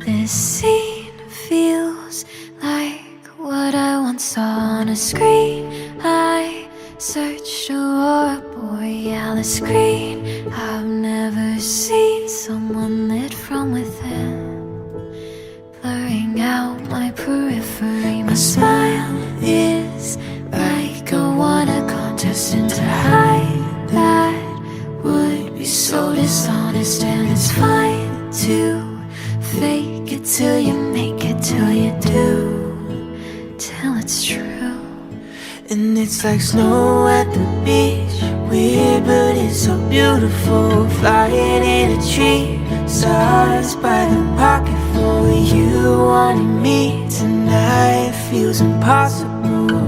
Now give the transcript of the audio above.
This scene feels like what I once saw on a screen. I searched aurora borealis green. I've never seen someone lit from within, blurring out my periphery. My smile is like a water contestant to hide that would be so dishonest. And it's fine to fake it till you make it, till you do, till it's true. And it's like snow at the beach, weird but it's so beautiful. Flying in a tree, stars by the pocketful. You wanted me tonight, feels impossible.